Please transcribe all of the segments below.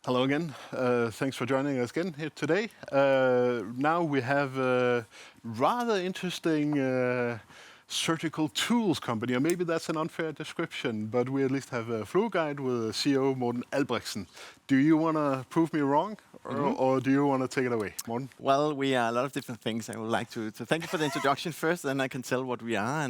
Hello again. Thanks for joining us again here today. Now we have a rather interesting surgical tools company, or maybe that's an unfair description, but we at least have a FluoGuide with CEO Morten Albrechtsen. Do you want to prove me wrong, or do you want to take it away, Morten? Well, we are a lot of different things. I would like to thank you for the introduction first, then I can tell what we are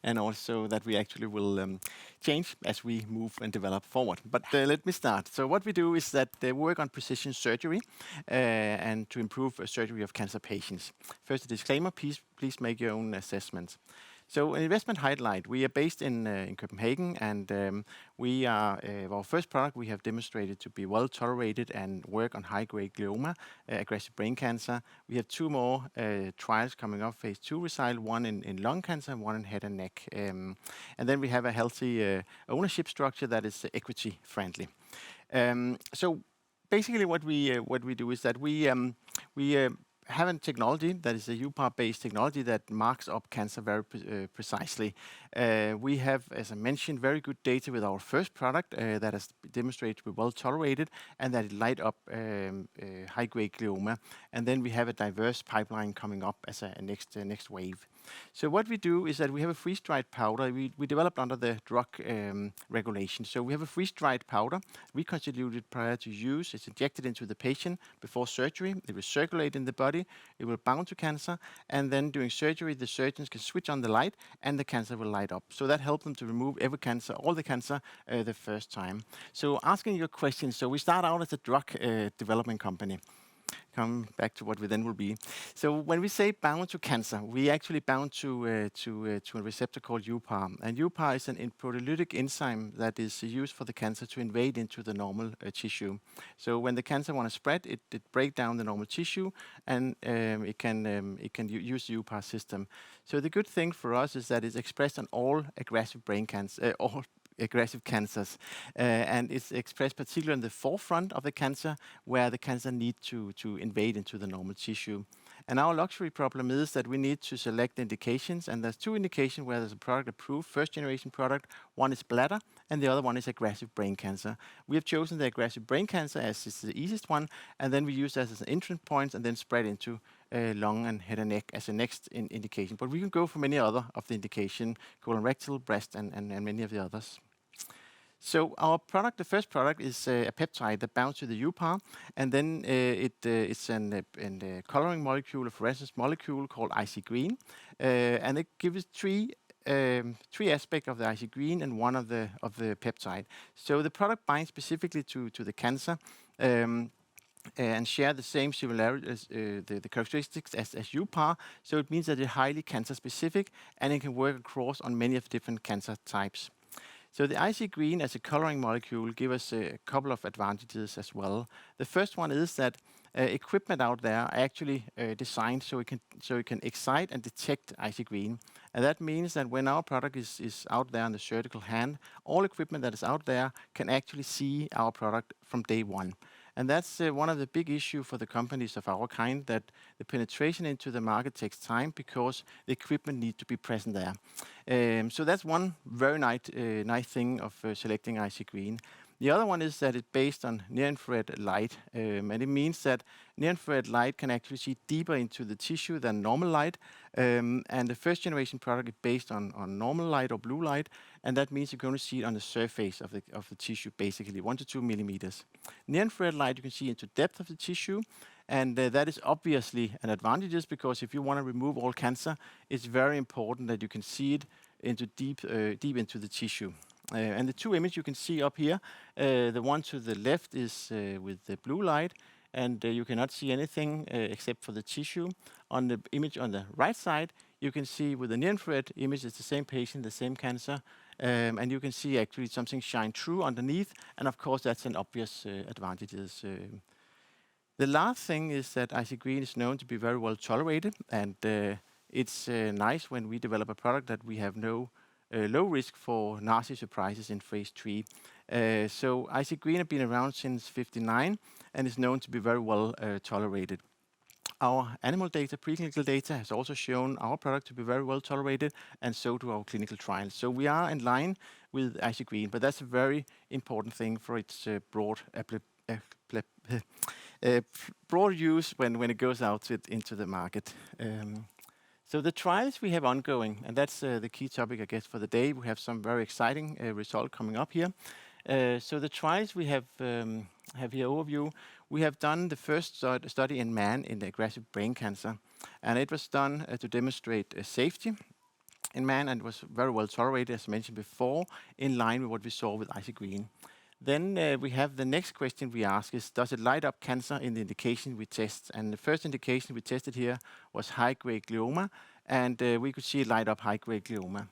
and also that we actually will change as we move and develop forward. But let me start. So what we do is that we work on precision surgery and to improve surgery of cancer patients. First, a disclaimer, please make your own assessments. So an investment highlight, we are based in Copenhagen, and we are, our first product we have demonstrated to be well tolerated and work on high-grade glioma, aggressive brain cancer. We have two more trials coming up, phase 2 result, one in lung cancer and one in head and neck. And then we have a healthy ownership structure that is equity friendly. So basically what we do is that we have a technology that is a UPAR-based technology that marks up cancer very precisely. We have, as I mentioned, very good data with our first product that has demonstrated to be well tolerated and that it light up high-grade glioma. And then we have a diverse pipeline coming up as a next wave. So what we do is that we have a freeze-dried powder. We developed under the drug regulation. So we have a freeze-dried powder reconstituted prior to use. It's injected into the patient before surgery. It will circulate in the body. It will bound to cancer. And then during surgery, the surgeons can switch on the light and the cancer will light up. So that helps them to remove every cancer, all the cancer, the first time. So asking your question, so we start out as a drug development company. Come back to what we then will be. So when we say bound to cancer, we actually bound to a receptor called UPAR. And UPAR is a proteolytic enzyme that is used for the cancer to invade into the normal tissue. So when the cancer want to spread, it breaks down the normal tissue, and it can use the UPAR system. So the good thing for us is that it's expressed on all aggressive brain cancer, all aggressive cancers, and it's expressed particularly in the forefront of the cancer, where the cancer need to invade into the normal tissue. And our luxury problem is that we need to select indications, and there's two indications where there's a product approved, first generation product. One is bladder, and the other one is aggressive brain cancer. We have chosen the aggressive brain cancer as is the easiest one, and then we use that as an entry point and then spread into lung and head and neck as a next indication. But we can go for many other of the indication, colorectal, breast, and many of the others. So our product, the first product, is a peptide that bounds to the UPAR, and then it's a coloring molecule, a fluorescence molecule called IC green, and it gives three aspects of the IC green and one of the peptide. So the product binds specifically to the cancer. And share the same similarities, the characteristics as UPAR. So it means that it's highly cancer specific and it can work across on many of the different cancer types. So the IC green as a coloring molecule gives us a couple of advantages as well. The first one is that equipment out there are actually designed so it can excite and detect IC green. And that means that when our product is out there on the surgical hand, all equipment that is out there can actually see our product from day one. And that's one of the big issues for the companies of our kind, that the penetration into the market takes time because the equipment needs to be present there. So that's one very nice thing of selecting IC green. The other one is that it's based on near-infrared light, and it means that near-infrared light can actually see deeper into the tissue than normal light. And the first generation product is based on normal light or blue light, and that means you can only see it on the surface of the tissue, basically 1 to 2 millimeters. Near-infrared light you can see into depth of the tissue, and that is obviously an advantage because if you want to remove all cancer, it's very important that you can see it into deep into the tissue. And the two images you can see up here, the one to the left is with the blue light, and you cannot see anything except for the tissue. On the image on the right side, you can see with the near-infrared image, it's the same patient, the same cancer, and you can see actually something shine through underneath, and of course that's an obvious advantage. The last thing is that IC green is known to be very well tolerated, and it's nice when we develop a product that we have no low risk for nasty surprises in phase 3. So IC green have been around since '59 and is known to be very well tolerated. Our animal data, preclinical data, has also shown our product to be very well tolerated, and so do our clinical trials. So we are in line with IC green, but that's a very important thing for its broad broad use when it goes out into the market. So the trials we have ongoing, and that's the key topic, I guess, for the day. We have some very exciting result coming up here. So the trials we have here overview. We have done the first study in man in aggressive brain cancer, and it was done to demonstrate safety in man, and it was very well tolerated, as mentioned before, in line with what we saw with isogreen. Then we have the next question we ask is, does it light up cancer in the indication we test? And the first indication we tested here was high-grade glioma, and we could see it light up high-grade glioma.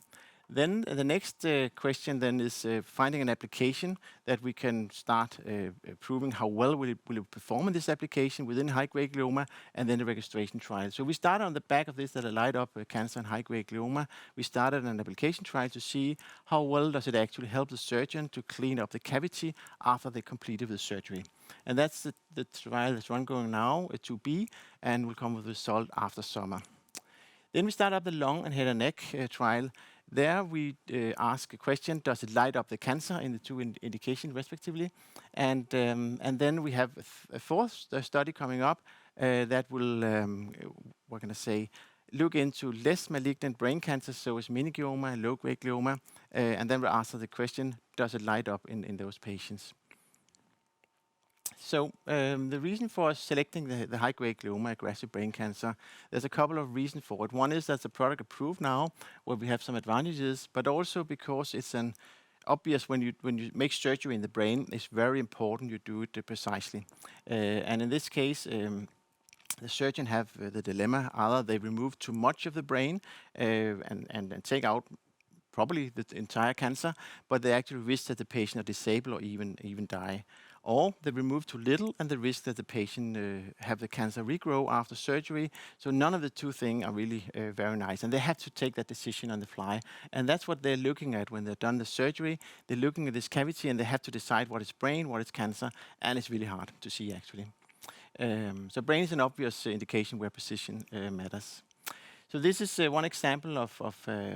Then the next question then is finding an application that we can start proving how well will it perform in this application within high-grade glioma, and then the registration trial. So we started on the back of this, that it light up cancer and high-grade glioma. We started an application trial to see how well does it actually help the surgeon to clean up the cavity after they completed the surgery. And that's the trial that's ongoing now, 2B, and will come with the result after summer. Then we start up the lung and head and neck trial. There we ask a question, does it light up the cancer in the two indications respectively? And then we have a fourth study coming up that will, what can I say, look into less malignant brain cancer, so it's meningioma, low-grade glioma, and then we'll answer the question, does it light up in those patients? So the reason for selecting the high-grade glioma, aggressive brain cancer, there's a couple of reasons for it. One is that's a product approved now, where we have some advantages, but also because it's an obvious when you make surgery in the brain, it's very important you do it precisely. And in this case, the surgeon have the dilemma: either they remove too much of the brain and take out probably the entire cancer, but they actually risk that the patient are disabled or even die. Or they remove too little and the risk that the patient have the cancer regrow after surgery. So none of the two things are really very nice. And they have to take that decision on the fly. And that's what they're looking at when they've done the surgery. They're looking at this cavity and they have to decide what is brain, what is cancer, and it's really hard to see actually. So brain is an obvious indication where precision matters. So this is one example of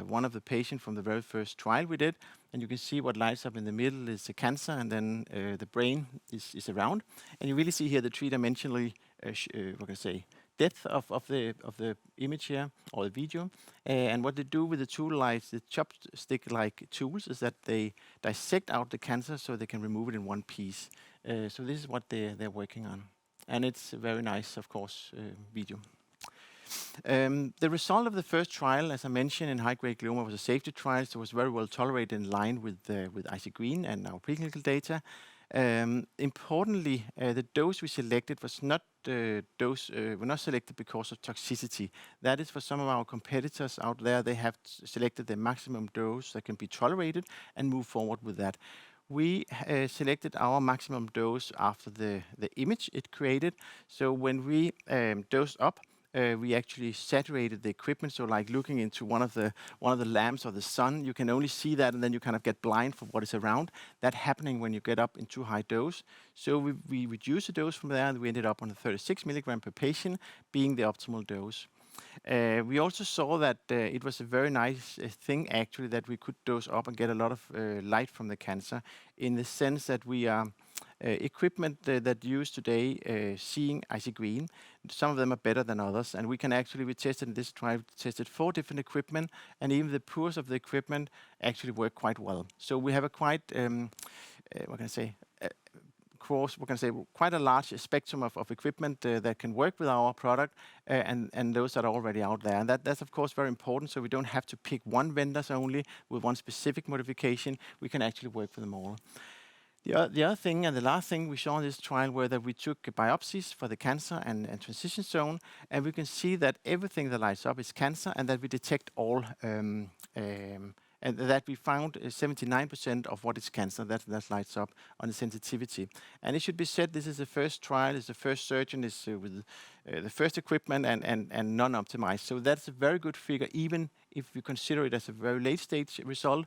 one of the patients from the very first trial we did. And you can see what lights up in the middle is the cancer, and then the brain is around. And you really see here the three-dimensionally, what can I say, depth of the image here, or the video. And what they do with the tool lights, the chopstick-like tools, is that they dissect out the cancer so they can remove it in one piece. So this is what they're working on. And it's a very nice, of course, video. The result of the first trial, as I mentioned, in high-grade glioma was a safety trial, so it was very well tolerated in line with isogreen and our preclinical data. Importantly, the dose we selected was not were not selected because of toxicity. That is for some of our competitors out there. They have selected the maximum dose that can be tolerated and move forward with that. We selected our maximum dose after the image it created. So when we dosed up, we actually saturated the equipment. So like looking into one of the lamps or the sun, you can only see that, and then you kind of get blind for what is around. That happening when you get up in too high dose. So we reduced the dose from there, and we ended up on the 36 milligram per patient being the optimal dose. We also saw that it was a very nice thing actually that we could dose up and get a lot of light from the cancer, in the sense that we are equipment that used today seeing isogreen. Some of them are better than others, and we tested in this trial, tested 4 different equipment, and even the poorest of the equipment actually work quite well. So we have a quite, what can I say, quite a large spectrum of equipment that can work with our product, and those that are already out there. And that's of course very important, so we don't have to pick one vendor only with one specific modification. We can actually work for them all. The other thing, and the last thing we saw in this trial, were that we took biopsies for the cancer and transition zone, and we can see that everything that lights up is cancer, and that we detect all, and that we found 79% of what is cancer that lights up on the sensitivity. And it should be said, this is the first trial, it's the first surgeon, is with the first equipment and non-optimized. So that's a very good figure, even if you consider it as a very late stage result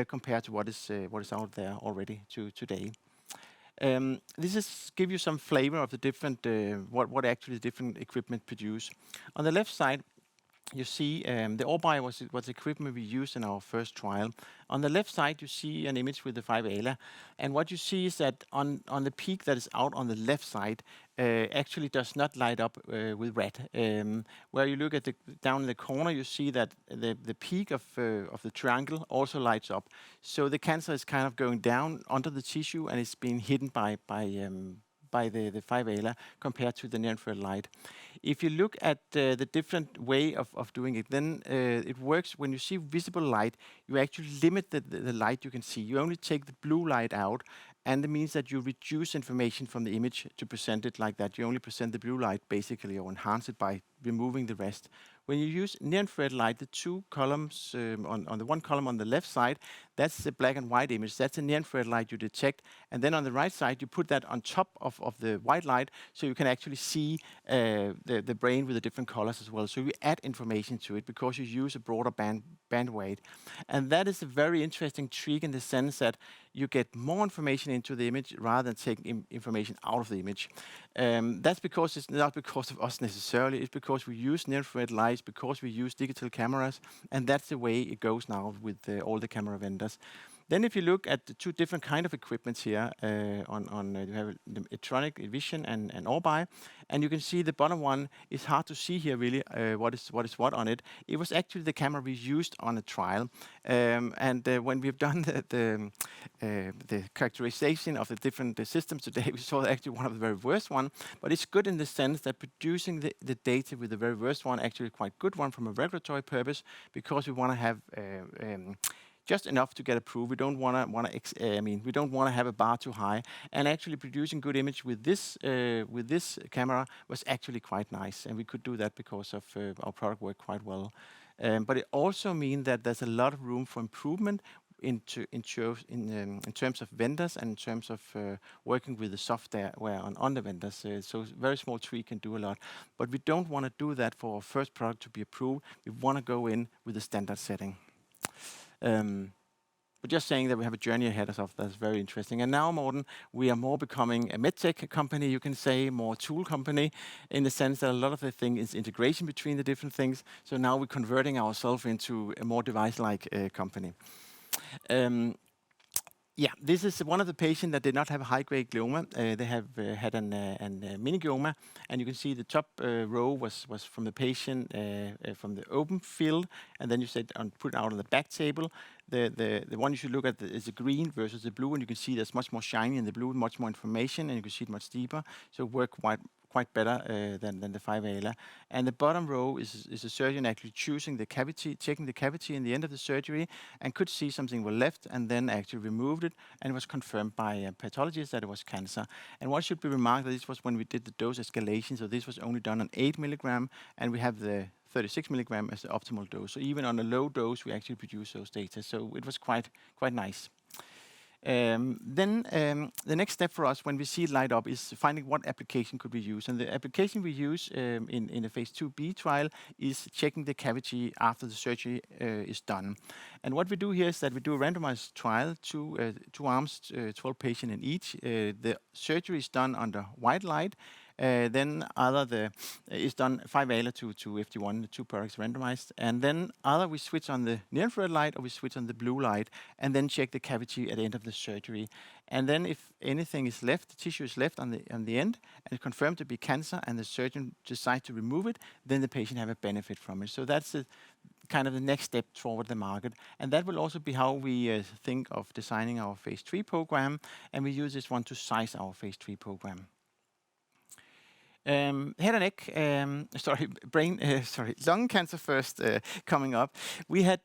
compared to what is out there already today. This is give you some flavor of the different what actually the different equipment produce. On the left side, you see the Orbi was the equipment we used in our first trial. On the left side, you see an image with the 5 ALA, and what you see is that on the peak that is out on the left side actually does not light up with red. Where you look at down in the corner, you see that the peak of the triangle also lights up. So the cancer is kind of going down under the tissue, and it's being hidden by the 5 ALA compared to the near-infrared light. If you look at the different way of doing it, then it works when you see visible light, you actually limit the light you can see. You only take the blue light out, and it means that you reduce information from the image to present it like that. You only present the blue light basically, or enhance it by removing the rest. When you use near-infrared light, the two columns on the one column on the left side, that's the black and white image. That's the near-infrared light you detect. And then on the right side, you put that on top of the white light, so you can actually see the brain with the different colors as well. So you add information to it because you use a broader band weight. And that is a very interesting trick in the sense that you get more information into the image rather than taking information out of the image. That's because it's not because of us necessarily. It's because we use near-infrared lights, because we use digital cameras, and that's the way it goes now with all the camera vendors. Then if you look at the two different kind of equipments here, you have the electronic vision and Orbi, and you can see the bottom one is hard to see here really what is what on it. It was actually the camera we used on a trial, when we've done the characterization of the different systems today, we saw actually one of the very worst one, but it's good in the sense that producing the data with the very worst one actually quite good one from a regulatory purpose, because we want to have just enough to get approved. We don't want we don't want to have a bar too high. And actually producing good image with this camera was actually quite nice, and we could do that because of our product worked quite well. But it also means that there's a lot of room for improvement in terms of vendors and in terms of working with the software on the vendors. So very small tree can do a lot. But we don't want to do that for our first product to be approved. We want to go in with a standard setting. But just saying that we have a journey ahead of us that's very interesting. And now, Morten, we are more becoming a medtech company, you can say, more tool company, in the sense that a lot of the thing is integration between the different things. So now we're converting ourselves into a more device-like company. Yeah, this is one of the patients that did not have a high-grade glioma. They have had a mini glioma, and you can see the top row was from the patient from the open field, and then you put it out on the back table. The one you should look at is the green versus the blue, and you can see there's much more shiny in the blue, much more information, and you can see it much deeper. So it worked quite better than the 5 ALA. And the bottom row is a surgeon actually choosing the cavity, checking the cavity in the end of the surgery, and could see something was left, and then actually removed it, and it was confirmed by a pathologist that it was cancer. And what should be remarked, that this was when we did the dose escalation, so this was only done on 8 milligram, and we have the 36 milligram as the optimal dose. So even on a low dose, we actually produce those data. So it was quite nice. Then the next step for us when we see it light up is finding what application could we use. And the application we use in a phase 2B trial is checking the cavity after the surgery is done. And what we do here is that we do a randomized trial, two arms, 12 patients in each. The surgery is done under white light. Then is done 5 ALA to FD1, the two products randomized. And then we switch on the near-infrared light, or we switch on the blue light, and then check the cavity at the end of the surgery. And then if anything is left, the tissue is left on the end, and it's confirmed to be cancer, and the surgeon decides to remove it, then the patient have a benefit from it. So that's kind of the next step toward the market. And that will also be how we think of designing our phase 3 program, and we use this one to size our phase 3 program. Head and neck, lung cancer first coming up. We had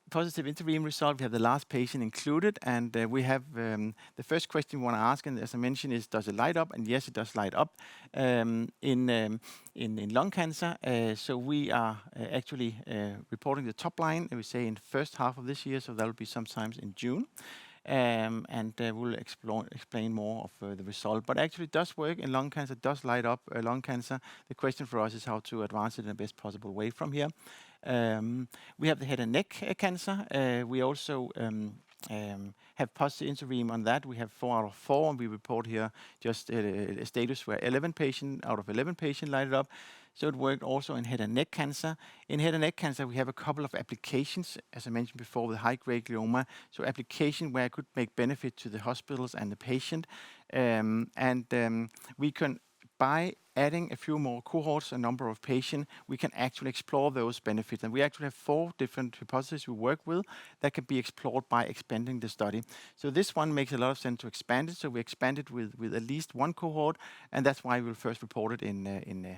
positive interim result. We have the last patient included, and we have the first question we want to ask, and as I mentioned, is does it light up? And yes, it does light up in lung cancer. So we are actually reporting the top line, we say in the first half of this year, so that will be sometimes in June. We'll explain more of the result. But actually it does work in lung cancer, does light up lung cancer. The question for us is how to advance it in the best possible way from here. We have the head and neck cancer. We also have positive interim on that. We have 4 out of 4, and we report here just a status where 11 patient out of 11 patients lighted up. So it worked also in head and neck cancer. In head and neck cancer, we have a couple of applications, as I mentioned before, with high-grade glioma. So application where I could make benefit to the hospitals and the patient. We can, by adding a few more cohorts, a number of patients, we can actually explore those benefits. And we actually have 4 different hypotheses we work with that can be explored by expanding the study. So this one makes a lot of sense to expand it. So we expand it with at least 1 cohort, and that's why we'll first report it in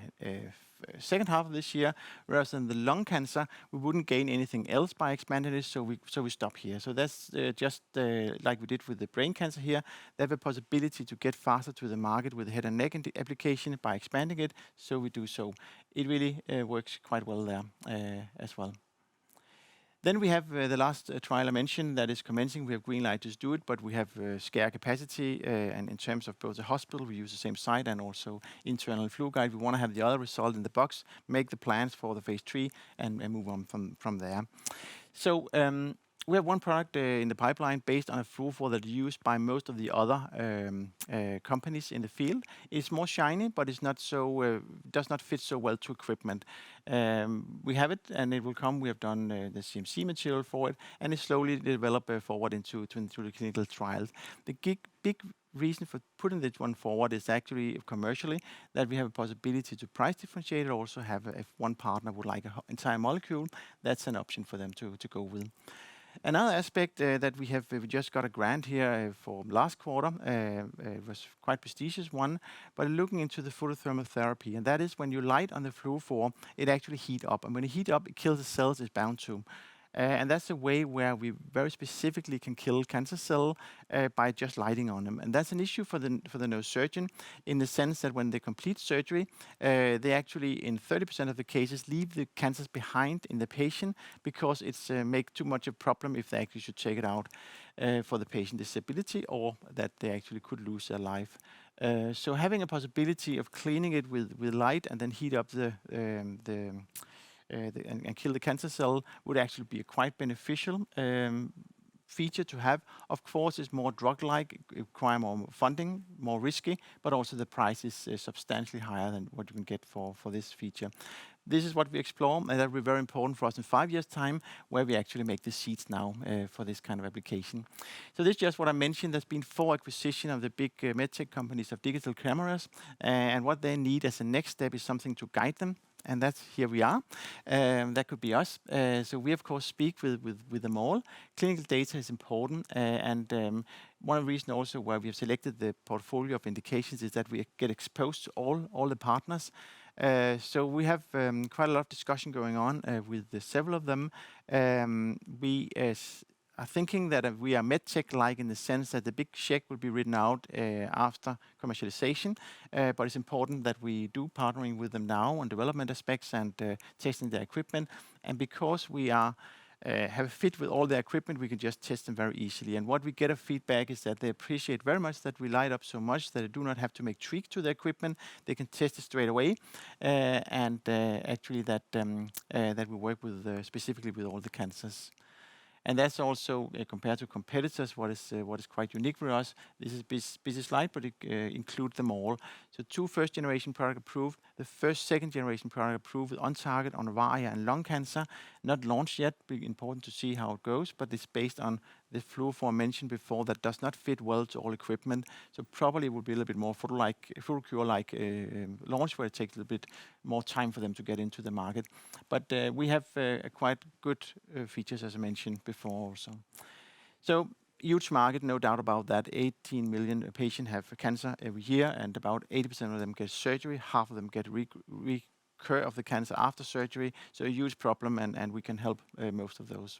second half of this year. Whereas in the lung cancer, we wouldn't gain anything else by expanding it, so we stop here. So that's just like we did with the brain cancer here. They have a possibility to get faster to the market with the head and neck application by expanding it, so we do so. It really works quite well there as well. Then we have the last trial I mentioned that is commencing. We have green light to do it, but we have scare capacity, and in terms of both the hospital, we use the same site and also internal FluoGuide. We want to have the other result in the box, make the plans for the phase 3, and move on from there. So we have 1 product in the pipeline based on a fluorophore that is used by most of the other companies in the field. It's more shiny, but it's not so does not fit so well to equipment. We have it, and it will come. We have done the CMC material for it, and it slowly develop forward into the clinical trials. The big reason for putting this one forward is actually commercially that we have a possibility to price differentiate. Also have if one partner would like an entire molecule, that's an option for them to go with. Another aspect that we just got a grant here for last quarter. It was quite prestigious one, but looking into the photothermal therapy, and that is when you light on the fluorophore, it actually heat up, and when it heat up, it kills the cells it's bound to. And that's a way where we very specifically can kill cancer cell by just lighting on them. And that's an issue for the neurosurgeon in the sense that when they complete surgery, they actually, in 30% of the cases, leave the cancers behind in the patient because it's make too much a problem if they actually should take it out for the patient disability or that they actually could lose their life. So having a possibility of cleaning it with light and then heat up and kill the cancer cell would actually be a quite beneficial feature to have. Of course, it's more drug-like, require more funding, more risky, but also the price is substantially higher than what you can get for this feature. This is what we explore, and that will be very important for us in 5 years' time, where we actually make the seeds now for this kind of application. So this is just what I mentioned. There's been 4 acquisitions of the big medtech companies of digital cameras, and what they need as a next step is something to guide them. And that's here we are. That could be us. So we, of course, speak with them all. Clinical data is important. One of the reasons also why we have selected the portfolio of indications is that we get exposed to all the partners. So we have quite a lot of discussion going on with several of them. We are thinking that we are medtech-like in the sense that the big check will be written out after commercialization, but it's important that we do partnering with them now on development aspects and testing their equipment. And because we are have a fit with all their equipment, we can just test them very easily. And what we get of feedback is that they appreciate very much that we light up so much that they do not have to make tweaks to the equipment. They can test it straight away, and actually that we work with specifically with all the cancers. And that's also compared to competitors, what is quite unique for us. This is a busy slide, but it includes them all. So 2 first-generation product approved, the first second-generation product approved on target on ovarian and lung cancer, not launched yet. Be important to see how it goes, but it's based on the fluorophore mentioned before that does not fit well to all equipment. So probably will be a little bit more photocure-like launch, where it takes a little bit more time for them to get into the market. But we have quite good features, as I mentioned before also. So huge market, no doubt about that. 18 million patients have cancer every year, and about 80% of them get surgery. Half of them get recur of the cancer after surgery. So a huge problem, and we can help most of those.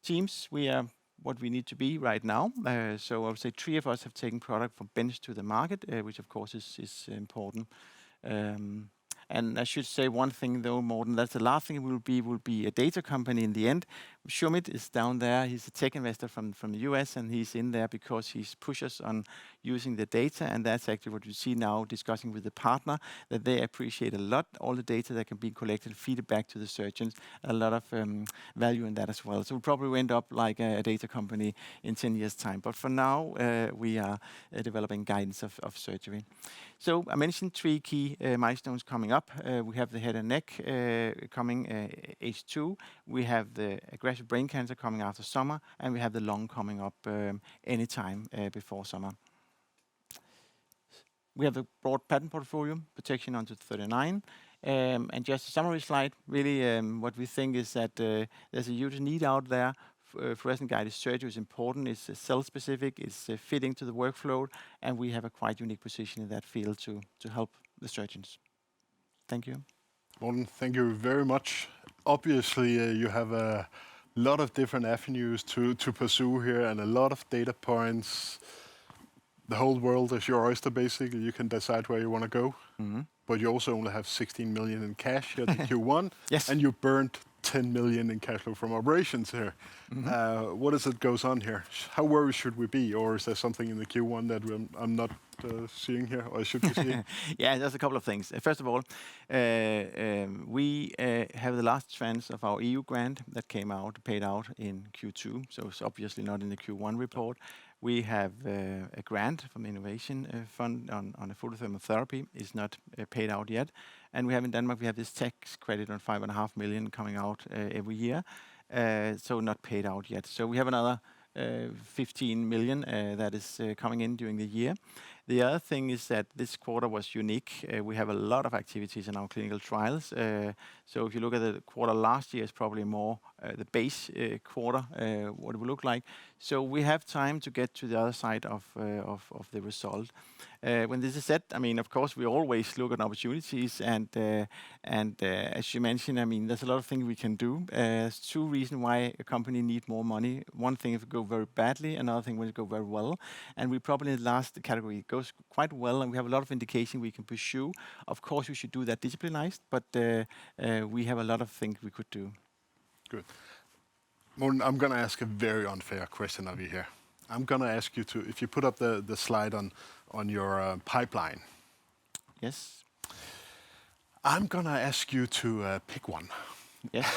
Teams, we are what we need to be right now. So I would say 3 of us have taken product from bench to the market, which of course is important. And I should say one thing though, Morten, that's the last thing will be a data company in the end. Schumit is down there. He's a tech investor from the US, and he's in there because he's pushed us on using the data, and that's actually what you see now discussing with the partner, that they appreciate a lot all the data that can be collected, feed it back to the surgeons, a lot of value in that as well. So we'll probably end up like a data company in 10 years' time. But for now, we are developing guidance of surgery. So I mentioned 3 key milestones coming up. We have the head and neck coming H2. We have the aggressive brain cancer coming after summer, and we have the lung coming up anytime before summer. We have a broad patent portfolio, protection until 39. And just a summary slide, really what we think is that there's a huge need out there. Fluorescent-guided surgery is important, it's cell-specific, it's fitting to the workflow, and we have a quite unique position in that field to help the surgeons. Thank you. Morten, thank you very much. Obviously, you have a lot of different avenues to pursue here and a lot of data points. The whole world is your oyster, basically. You can decide where you want to go. But you also only have 16 million in cash here at the Q1. Yes. And you burned 10 million in cash flow from operations here. What is it goes on here? How worried should we be? Or is there something in the Q1 that I'm not seeing here, or I should be seeing? Yeah, there's a couple of things. First of all, we have the last tranche of our EU grant that came out, paid out in Q2, so it's obviously not in the Q1 report. We have a grant from the Innovation Fund on a photothermal therapy. It's not paid out yet. And we have in Denmark, we have this tax credit on 5.5 million coming out every year, so not paid out yet. So we have another 15 million that is coming in during the year. The other thing is that this quarter was unique. We have a lot of activities in our clinical trials. So if you look at the quarter last year, it's probably more the base quarter, what it will look like. So we have time to get to the other side of the result. When this is said, I mean, of course, we always look at opportunities, and as you mentioned, I mean, there's a lot of things we can do. There's 2 reasons why a company needs more money. One thing if it goes very badly, another thing when it goes very well. And we probably in the last category it goes quite well, and we have a lot of indication we can pursue. Of course, we should do that disciplined, but we have a lot of things we could do. Good. Morten, I'm going to ask a very unfair question of you here. I'm going to ask you to, if you put up the slide on your pipeline. Yes. I'm going to ask you to pick one. Yes.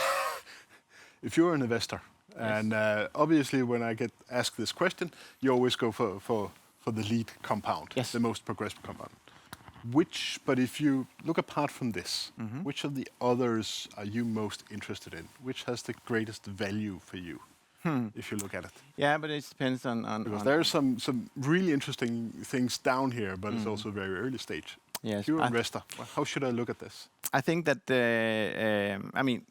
If you're an investor, yes. And obviously when I get asked this question, you always go for the lead compound, yes. the most progressive compound. But if you look apart from this, which of the others are you most interested in? Which has the greatest value for you, if you look at it? Yeah, but it depends on Because there are some really interesting things down here, but it's also very early stage. Yes, If you're an investor, how should I look at this? I think that, I mean,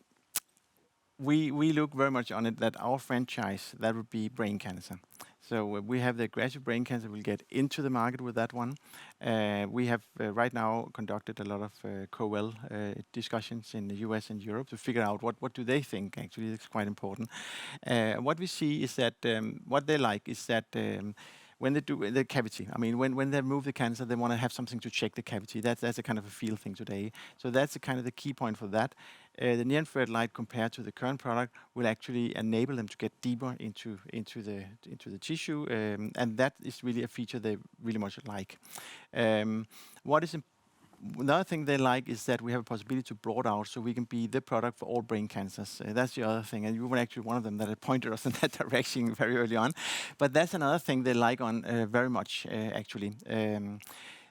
we look very much on it that our franchise, that would be brain cancer. So we have the aggressive brain cancer. We'll get into the market with that one. We have right now conducted a lot of COL discussions in the US and Europe to figure out what do they think. Actually, it's quite important. What we see is that what they like is that when they do the cavity, I mean, when they remove the cancer, they want to have something to check the cavity. That's a kind of a feel thing today. So that's a kind of the key point for that. The near-infrared light compared to the current product will actually enable them to get deeper into the tissue, and that is really a feature they really much like. Another thing they like is that we have a possibility to broaden out, so we can be the product for all brain cancers. That's the other thing, and you were actually one of them that had pointed us in that direction very early on. But that's another thing they like on very much, actually.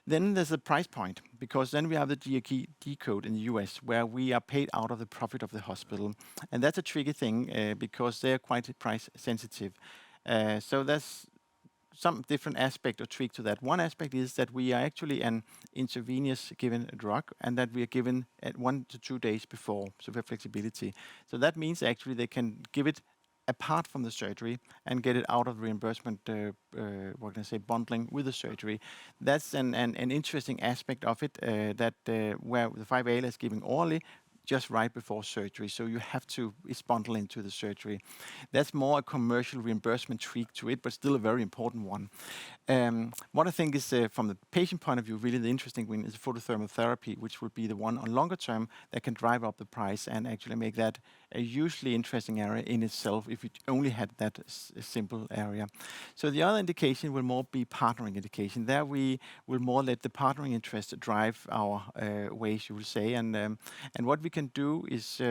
Then there's a price point, because then we have the GAG code in the US, where we are paid out of the profit of the hospital. And that's a tricky thing, because they're quite price sensitive. So there's some different aspect or tweak to that. One aspect is that we are actually an intravenous given a drug, and that we are given at 1 to 2 days before, so we have flexibility. So that means actually they can give it apart from the surgery and get it out of reimbursement, what can I say, bundling with the surgery. That's an interesting aspect of it, where the 5A is giving orally just right before surgery, so you have to, it's bundled into the surgery. That's more a commercial reimbursement tweak to it, but still a very important one. What I think is, from the patient point of view, really the interesting one is photothermal therapy, which will be the one on longer term that can drive up the price and actually make that a hugely interesting area in itself if you only had that simple area. So the other indication will more be partnering indication. There we will more let the partnering interest drive our ways, you will say. And what we can do is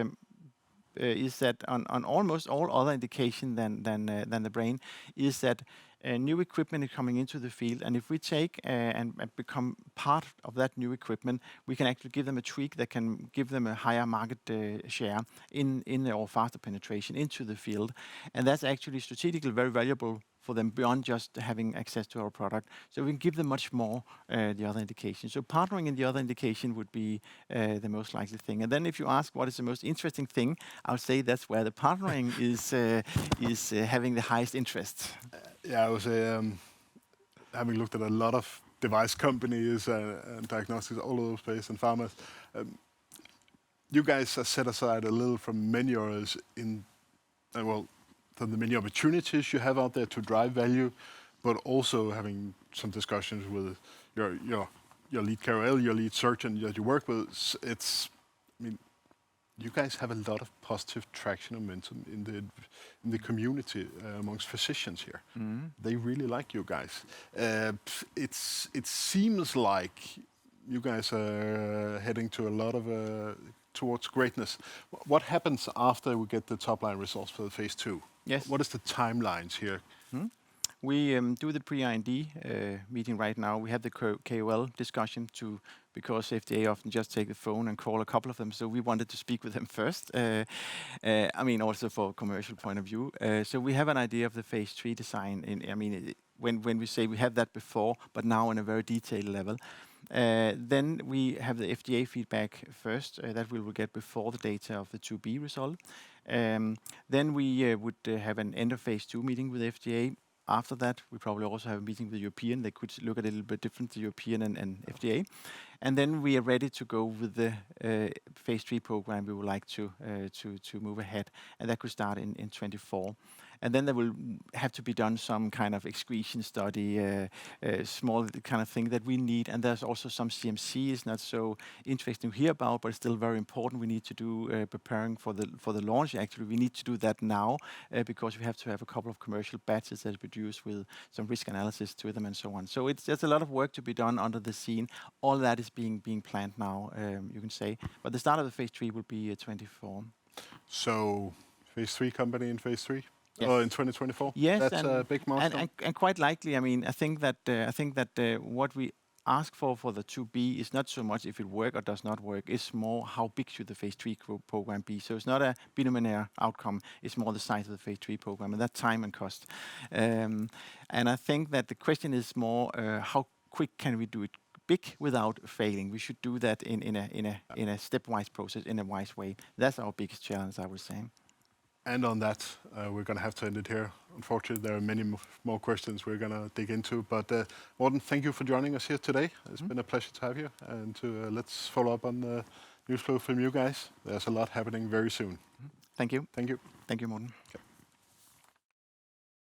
that on almost all other indication than the brain, is that new equipment is coming into the field, and if we take and become part of that new equipment, we can actually give them a tweak that can give them a higher market share in or faster penetration into the field, and that's actually strategically very valuable for them beyond just having access to our product. So we can give them much more the other indication. So partnering in the other indication would be the most likely thing. And then if you ask what is the most interesting thing, I'll say that's where the partnering is having the highest interest. Yeah, I was having looked at a lot of device companies and diagnostics all over the space and pharma. You guys are set aside a little from many others in, from the many opportunities you have out there to drive value, but also having some discussions with your lead KOL, your lead surgeon that you work with. You guys have a lot of positive traction and momentum in the community amongst physicians here. Mm-hmm. They really like you guys. It seems like you guys are heading to a lot of towards greatness. What happens after we get the top line results for the phase 2? Yes. What is the timelines here? Hmm? We do the pre-IND meeting right now. We have the KOL discussion because FDA often just take the phone and call a couple of them. So we wanted to speak with them first. Also for a commercial point of view. So we have an idea of the phase 3 design. When we say we have that before, but now on a very detailed level. Then we have the FDA feedback first that we will get before the data of the 2B result. Then we would have an end of phase 2 meeting with FDA. After that, we probably also have a meeting with the European. They could look a little bit different, the European and FDA. And then we are ready to go with the phase 3 program we would like to move ahead. And that could start in 24. And then there will have to be done some kind of excretion study, small kind of thing that we need. And there's also some CMC is not so interesting to hear about, but it's still very important. We need to do preparing for the launch. Actually, we need to do that now because we have to have a couple of commercial batches that are produced with some risk analysis to them and so on. So there's a lot of work to be done under the scene. All that is being planned now, you can say. But the start of the phase 3 will be 24. So phase 3 company in phase 3? Yes. In 2024? Yes, that's a big milestone. And quite likely. I think that what we ask for the 2B is not so much if it works or does not work. It's more how big should the phase 3 program be. So it's not a binominary outcome. It's more the size of the phase 3 program and that time and cost. And I think that the question is more how quick can we do it big without failing. We should do that in a stepwise process, in a wise way. That's our biggest challenge, I would say. And on that, we're going to have to end it here. Unfortunately, there are many more questions we're going to dig into. But Morten, thank you for joining us here today. It's been a pleasure to have you. And let's follow up on the news flow from you guys. There's a lot happening very soon. Thank you. Thank you. Thank you, Morten. Okay.